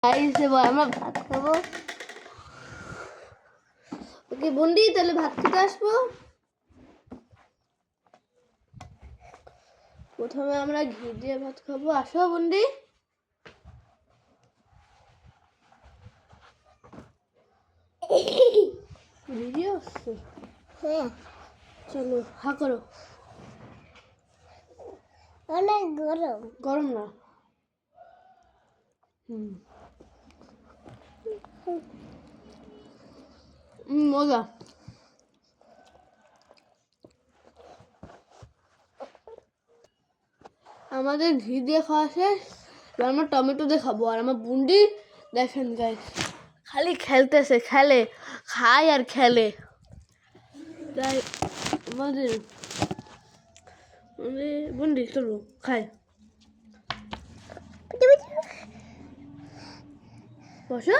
Guys এবার আমরা ভাত খাবো। ওকে বন্ডি, তাহলে ভাত খেতে আসবো। প্রথমে আমরা ঘি দিয়ে ভাত খাবো। আসো বন্ডি। ভিডিও আসছে? হ্যাঁ, চলো হা করো। অনেক গরম। গরম না, মজা। আমাদের ঘি দিয়ে খাওয়া শেষ, এবার আমরা টমেটো দিয়ে খাবো। আর আমার বুন্ডি দেখেন গাইস, খালি খেলতেছে, খেলে, খায় আর খেলে। তাই আমাদের বুন্ডি চলো খায়। বসো।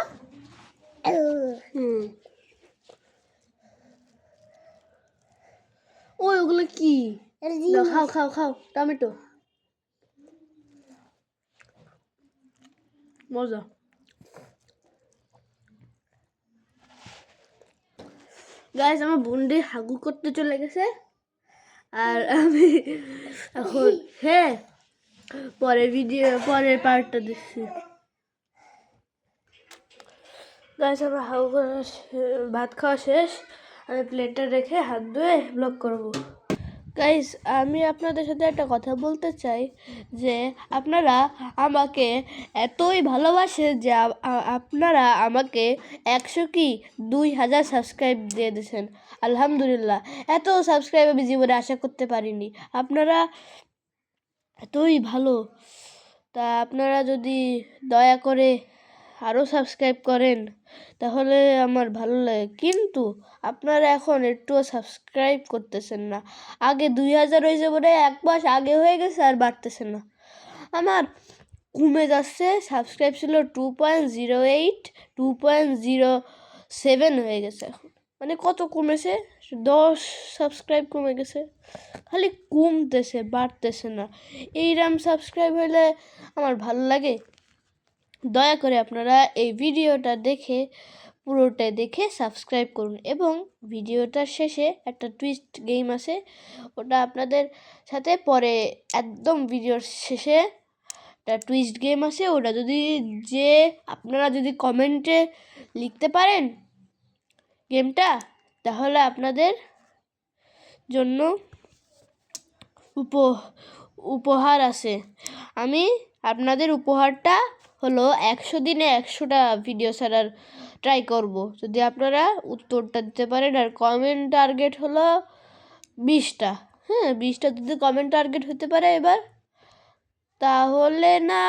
ওই ওগুলো কি? খাও খাও খাও, টমেটো মজা। গাইস আমার বুন্ডি হাগু করতে চলে গেছে, আর আমি এখন হ্যাঁ পরের পার্টটা দেখছি। গাইস আমার হাগু করা ভাত খাওয়া শেষ, আমি প্লেটটা রেখে হাত ধুয়ে ব্লগ করব। গাইস আমি আপনাদের সাথে একটা কথা বলতে চাই যে আপনারা আমাকে এতই ভালোবাসেন যে আপনারা আমাকে 100 কি 2000 সাবস্ক্রাইব দিয়ে দিয়েছেন। আলহামদুলিল্লাহ, এত সাবস্ক্রাইব আমি জীবনে আশা করতে পারিনি। আপনারা এতই ভালো, তা আপনারা যদি দয়া করে আরও সাবস্ক্রাইব করেন তাহলে আমার ভালো লাগে। কিন্তু আপনারা এখন একটুও সাবস্ক্রাইব করতেছেন না। আগে 2000 হয়েছে বলে 1 মাস আগে হয়ে গেছে, আর বাড়তেছে না। আমার কমে যাচ্ছে। সাবস্ক্রাইব ছিল 2.08, 2.07 হয়ে গেছে এখন। মানে কত কমেছে? 10 সাবস্ক্রাইব কমে গেছে। খালি কমতেছে, বাড়তেছে না। এইরকম সাবস্ক্রাইব হইলে আমার ভালো লাগে। দয়া করে আপনারা এই ভিডিওটা দেখে পুরোটা দেখে সাবস্ক্রাইব করুন, এবং ভিডিওটার শেষে একটা টুইস্ট গেম আছে, ওটা আপনাদের সাথে পরে একদম ভিডিওর শেষে একটা টুইস্ট গেম আছে, ওটা আপনারা যদি কমেন্টে লিখতে পারেন গেমটা, তাহলে আপনাদের জন্য উপহার আছে। আমি আপনাদের উপহারটা হলো 100 দিনে 100টা ভিডিও ছাড়ার ট্রাই করব, যদি আপনারা উত্তরটা দিতে পারেন। আর কমেন্ট টার্গেট হলো 20টা। হ্যাঁ, 20টা যদি কমেন্ট টার্গেট হতে পারে এবার, তাহলে না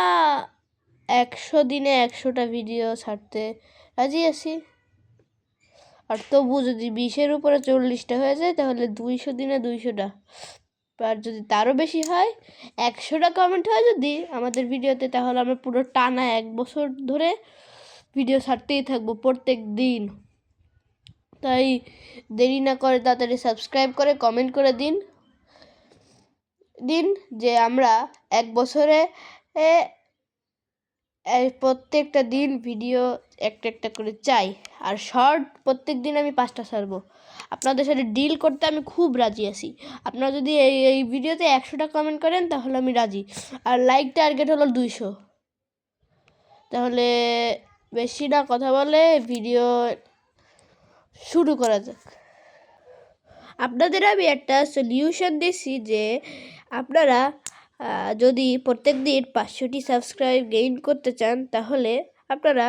100 দিনে 100টা ভিডিও ছাড়তে রাজি আছি। আর তবু যদি 20-এর উপরে 40টা হয়ে যায় তাহলে 200 দিনে 200টা। আর যদি তারও বেশি হয়, 100টা কমেন্ট হয় যদি আমাদের ভিডিওতে, তাহলে আমরা পুরো টানা 1 বছর ধরে ভিডিও ছাড়তেই থাকবো প্রত্যেক দিন। তাই দেরি না করে তাড়াতাড়ি সাবস্ক্রাইব করে কমেন্ট করে দিন যে আমরা 1 বছরে প্রত্যেকটা দিন ভিডিও একটা করে চাই। আর শর্ট প্রত্যেক দিন আমি 5টা ছাড়বো। আপনাদের সাথে ডিল করতে আমি খুব রাজি আছি। আপনারা যদি এই ভিডিওতে 100টা কমেন্ট করেন তাহলে আমি রাজি। আর লাইক টার্গেট হলো 200। তাহলে বেশি না কথা বলে ভিডিও শুরু করা যাক। আপনাদের আমি একটা সলিউশন দিছি যে আপনারা যদি প্রত্যেক দিন 500টি সাবস্ক্রাইব গেইন করতে চান তাহলে আপনারা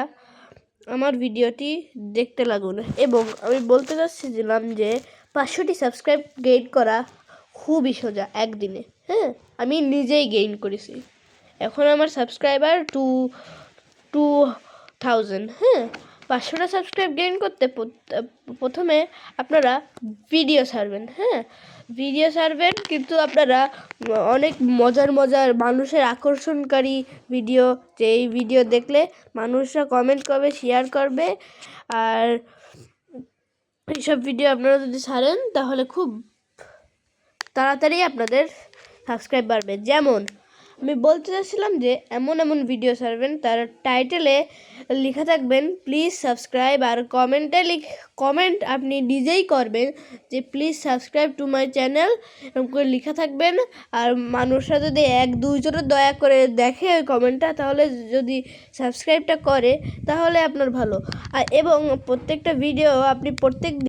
আমার ভিডিওটি দেখতে লাগুন। এবং আমি বলতে চাচ্ছিলাম যে 500টি সাবস্ক্রাইব গেইন করা খুবই সোজা একদিনে। হ্যাঁ, আমি নিজেই গেইন করেছি। এখন আমার সাবস্ক্রাইবার 2000। হ্যাঁ, 500টা সাবস্ক্রাইব গেইন করতে প্রথমে আপনারা ভিডিও ছাড়বেন। হ্যাঁ, ভিডিও ছাড়বেন, কিন্তু আপনারা অনেক মজার মানুষের আকর্ষণকারী ভিডিও, যে এই ভিডিও দেখলে মানুষরা কমেন্ট করবে, শেয়ার করবে। আর এইসব ভিডিও আপনারা যদি ছাড়েন তাহলে খুব তাড়াতাড়ি আপনাদের সাবস্ক্রাইব বাড়বে। যেমন আমি বলতে চাচ্ছিলাম যে এমন এমন ভিডিও ছাড়বেন তার টাইটেলে লেখা থাকবেন প্লিজ সাবস্ক্রাইব, আর কমেন্ট আপনি নিজেই করবেন যে please subscribe to my channel, এরকম করে লেখা থাকবেন। আর মানুষরা যদি 1-2 জনের দয়া করে দেখে ওই কমেন্টটা, তাহলে যদি সাবস্ক্রাইবটা করে তাহলে আপনার ভালো। আর এবং প্রত্যেকটা ভিডিও আপনি